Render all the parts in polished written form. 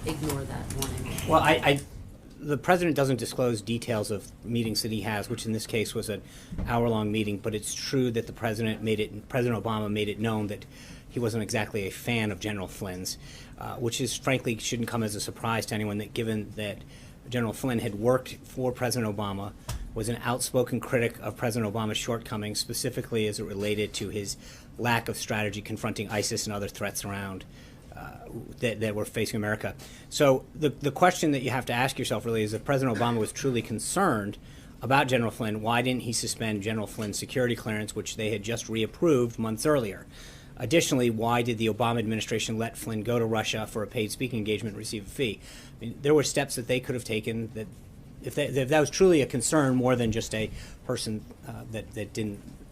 ignore that warning? Well, the president doesn't disclose details of meetings that he has, which in this case was an hour-long meeting. But it's true that President Obama made it known that he wasn't exactly a fan of General Flynn's, which is frankly shouldn't come as a surprise to anyone. That given that General Flynn had worked for President Obama, was an outspoken critic of President Obama's shortcomings, specifically as it related to his lack of strategy confronting ISIS and other threats around that were facing America. So the question that you have to ask yourself really is if President Obama was truly concerned about General Flynn, why didn't he suspend General Flynn's security clearance, which they had just reapproved months earlier? Additionally, why did the Obama administration let Flynn go to Russia for a paid speaking engagement and receive a fee? I mean, there were steps that they could have taken that, if that was truly a concern more than just a person that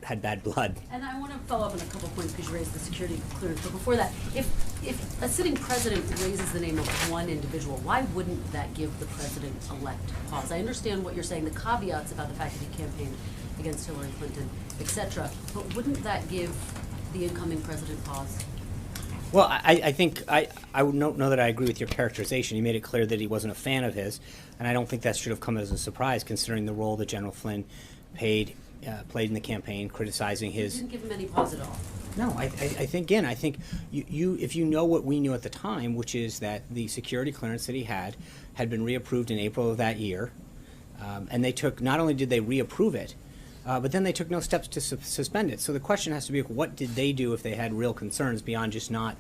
had bad blood. And I want to follow up on a couple of points because you raised the security clearance. But before that, if a sitting president raises the name of one individual, why wouldn't that give the president-elect pause? I understand what you're saying, the caveats about the fact that he campaigned against Hillary Clinton, etc. But wouldn't that give the incoming president pause? Well, I think I would know that I agree with your characterization. He made it clear that he wasn't a fan of his, and I don't think that should have come as a surprise considering the role that General Flynn played in the campaign, criticizing his. You didn't give him any pause at all. No, I think you if you know what we knew at the time, which is that the security clearance that he had been reapproved in April of that year, and they took, not only did they reapprove it, but then they took no steps to suspend it. So the question has to be, what did they do if they had real concerns beyond just not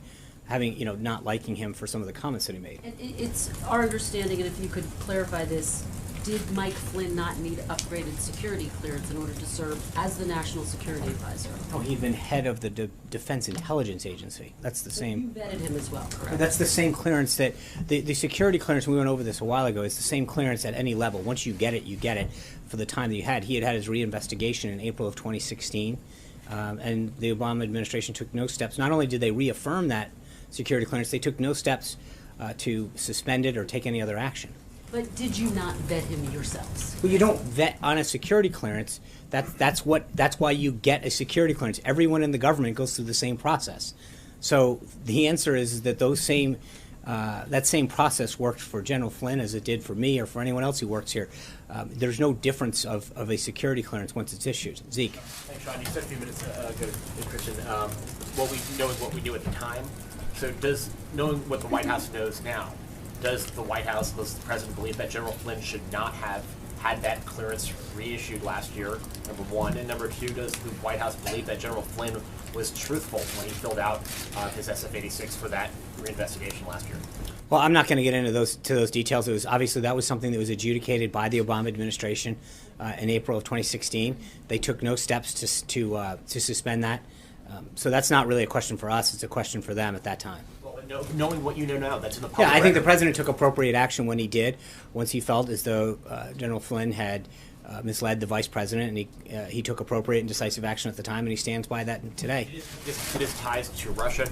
having, not liking him for some of the comments that he made? It's our understanding, and if you could clarify this, did Mike Flynn not need upgraded security clearance in order to serve as the National Security Advisor? Oh, he'd been head of the Defense Intelligence Agency. That's the same. You vetted him as well, correct? That's the same clearance that the security clearance. We went over this a while ago. Is the same clearance at any level. Once you get it, you get it. For the time that you had, he had his reinvestigation in April of 2016, and the Obama administration took no steps. Not only did they reaffirm that security clearance, they took no steps to suspend it or take any other action. But did you not vet him yourselves? Well, you don't vet on a security clearance. That's why you get a security clearance. Everyone in the government goes through the same process. So the answer is that that same process worked for General Flynn as it did for me or for anyone else who works here. There's no difference of a security clearance once it's issued. Zeke. Thanks, Sean. You said a few minutes ago, Christian, what we know is what we knew at the time. So knowing what the White House knows now, does the White House, does the President believe that General Flynn should not have had that clearance reissued last year, number one? And number two, does the White House believe that General Flynn was truthful when he filled out his SF-86 for that reinvestigation last year? Well, I'm not going to get into those details. It was obviously that was something that was adjudicated by the Obama administration in April of 2016. They took no steps to suspend that. So that's not really a question for us. It's a question for them at that time. Well, knowing what you know now, that's in the public I think the record. president took appropriate action when he did, once he felt as though General Flynn had misled the vice president, and he took appropriate and decisive action at the time, and he stands by that today. Did his ties to Russia,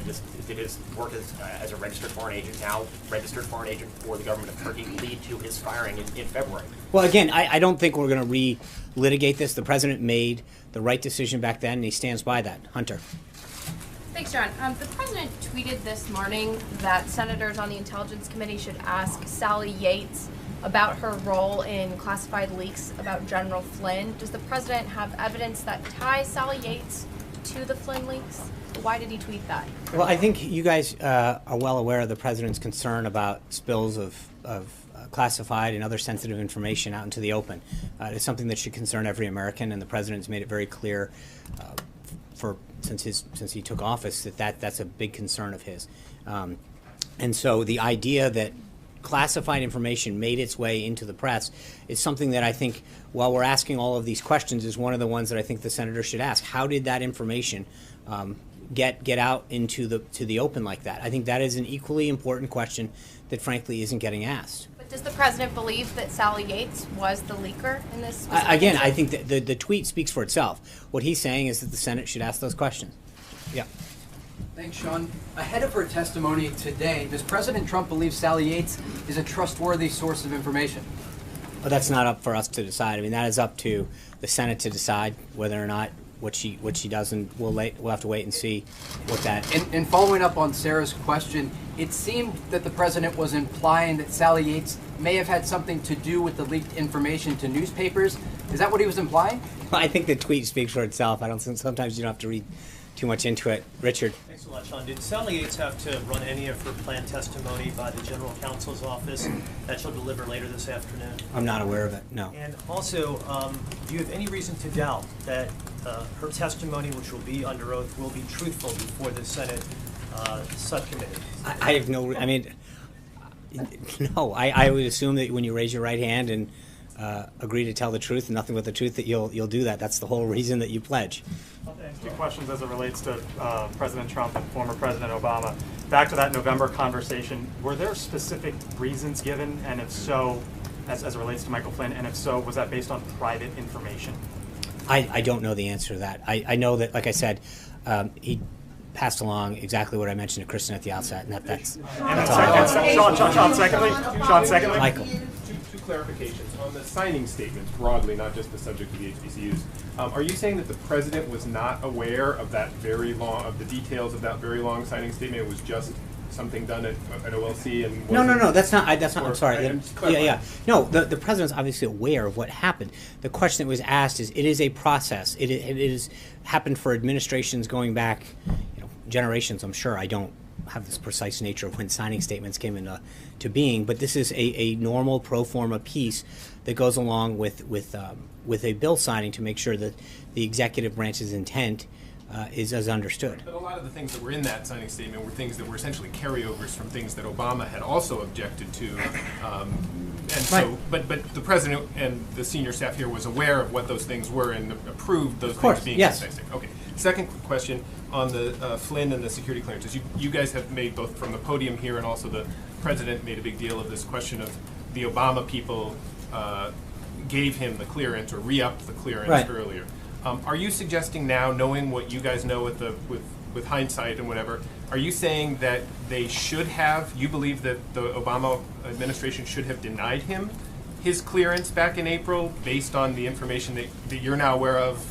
did his work as a registered foreign agent for the government of Turkey lead to his firing in February? Well, again, I don't think we're going to re-litigate this. The president made the right decision back then, and he stands by that. Hunter. Thanks, John. The president tweeted this morning that senators on the Intelligence Committee should ask Sally Yates about her role in classified leaks about General Flynn. Does the president have evidence that ties Sally Yates to the Flynn leaks? Why did he tweet that? Well, I think you guys are well aware of the president's concern about spills of classified and other sensitive information out into the open. It's something that should concern every American, and the president's made it very clear since he took office that's a big concern of his. And so the idea that classified information made its way into the press is something that I think, while we're asking all of these questions, is one of the ones that I think the senator should ask. How did that information get out into the open like that? I think that is an equally important question that frankly isn't getting asked. But does the president believe that Sally Yates was the leaker in this? Again, I think that the tweet speaks for itself. What he's saying is that the Senate should ask those questions. Yeah. Thanks, Sean. Ahead of her testimony today, does President Trump believe Sally Yates is a trustworthy source of information? Well, that's not up for us to decide. I mean, that is up to the Senate to decide whether or not what she does, and we'll have to wait and see what that. And following up on Sarah's question, it seemed that the president was implying that Sally Yates may have had something to do with the leaked information to newspapers. Is that what he was implying? Well, I think the tweet speaks for itself. I don't think sometimes you don't have to read too much into it. Richard. Thanks a lot, Sean. Did Sally Yates have to run any of her planned testimony by the general counsel's office that she'll deliver later this afternoon? I'm not aware of it, no. And also, do you have any reason to doubt that her testimony, which will be under oath, will be truthful before the Senate subcommittee? I have no, I mean, no, I would assume that when you raise your right hand and agree to tell the truth and nothing but the truth, that you'll do that. That's the whole reason that you pledge. Two questions as it relates to President Trump and former President Obama. Back to that November conversation, were there specific reasons given, and if so, as it relates to Michael Flynn, and if so, was that based on private information? I don't know the answer to that. I know that, like I said, he passed along exactly what I mentioned to Kristen at the outset, and that's all. Sean, secondly. Michael. Two clarifications. On the signing statements broadly, not just the subject of the HBCUs, are you saying that the president was not aware of the details of that very long signing statement? It was just something done at OLC and No, that's not, I'm sorry. Yeah. No, the president's obviously aware of what happened. The question that was asked is, it is a process. It is happened for administrations going back, generations, I'm sure. I don't have this precise nature of when signing statements came into being, but this is a normal pro forma piece that goes along with a bill signing to make sure that the executive branch's intent is as understood. But a lot of the things that were in that signing statement were things that were essentially carryovers from things that Obama had also objected to. And so, but the president and the senior staff here was aware of what those things were and approved those things being yes. in the signing statement. Okay. Second question on the Flynn and the security clearances. You guys have made, both from the podium here and also the president made a big deal of this question of the Obama people gave him the clearance or re-upped the clearance earlier. Are you suggesting now, knowing what you guys know with hindsight and whatever, are you saying that they should have, you believe that the Obama administration should have denied him his clearance back in April based on the information that you're now aware of,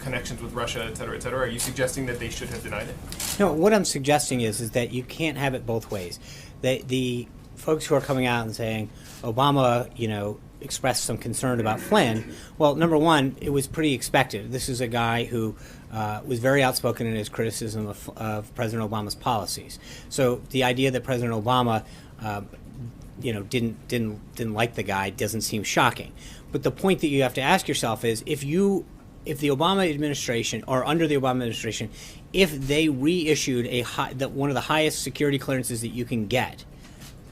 connections with Russia, et cetera, et cetera? Are you suggesting that they should have denied it? No, what I'm suggesting is that you can't have it both ways. The folks who are coming out and saying Obama, expressed some concern about Flynn. Well, number one, it was pretty expected. This is a guy who was very outspoken in his criticism of President Obama's policies. So the idea that President Obama, didn't like the guy doesn't seem shocking. But the point that you have to ask yourself is, if the Obama administration, or under the Obama administration, if they reissued one of the highest security clearances that you can get,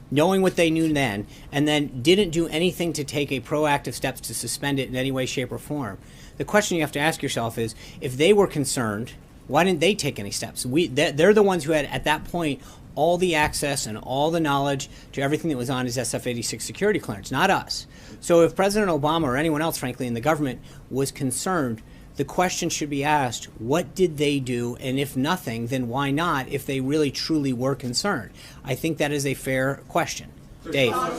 knowing what they knew then, and then didn't do anything to take a proactive steps to suspend it in any way, shape, or form, the question you have to ask yourself is, if they were concerned, why didn't they take any steps? They're the ones who had, at that point, all the access and all the knowledge to everything that was on his SF-86 security clearance, not us. So if President Obama or anyone else, frankly, in the government was concerned, the question should be asked, what did they do? And if nothing, then why not, if they really truly were concerned? I think that is a fair question. Dave. Over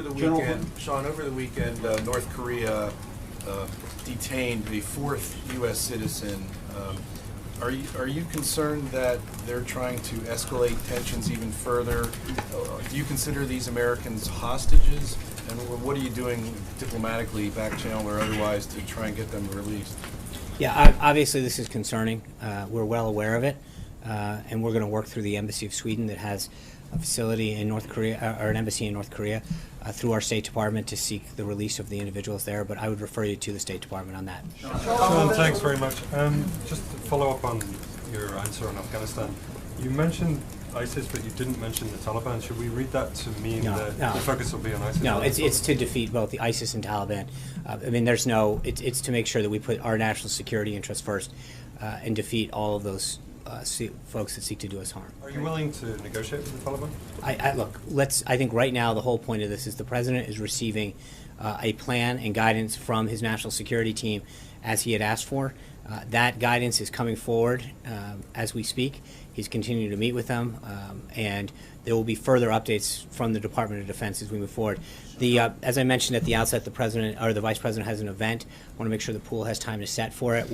the weekend, North Korea detained a fourth U.S. citizen. Are you concerned that they're trying to escalate tensions even further? Do you consider these Americans hostages? And what are you doing diplomatically, back channel or otherwise, to try and get them released? Yeah, obviously this is concerning. We're well aware of it, and we're going to work through the Embassy of Sweden that has a facility in North Korea, or an embassy in North Korea, through our State Department to seek the release of the individuals there. But I would refer you to the State Department on that. Sean, thanks very much. Just to follow up on your answer on Afghanistan, you mentioned ISIS, but you didn't mention the Taliban. Should we read that to mean that the focus will be on ISIS? No, it's to defeat both the ISIS and Taliban. It's to make sure that we put our national security interests first and defeat all of those folks that seek to do us harm. Are you willing to negotiate with the Taliban? Look, I think right now the whole point of this is the president is receiving a plan and guidance from his national security team as he had asked for. That guidance is coming forward as we speak. He's continuing to meet with them, and there will be further updates from the Department of Defense as we move forward. As I mentioned at the outset, the president or the vice president has an event. I want to make sure the pool has time to set for it.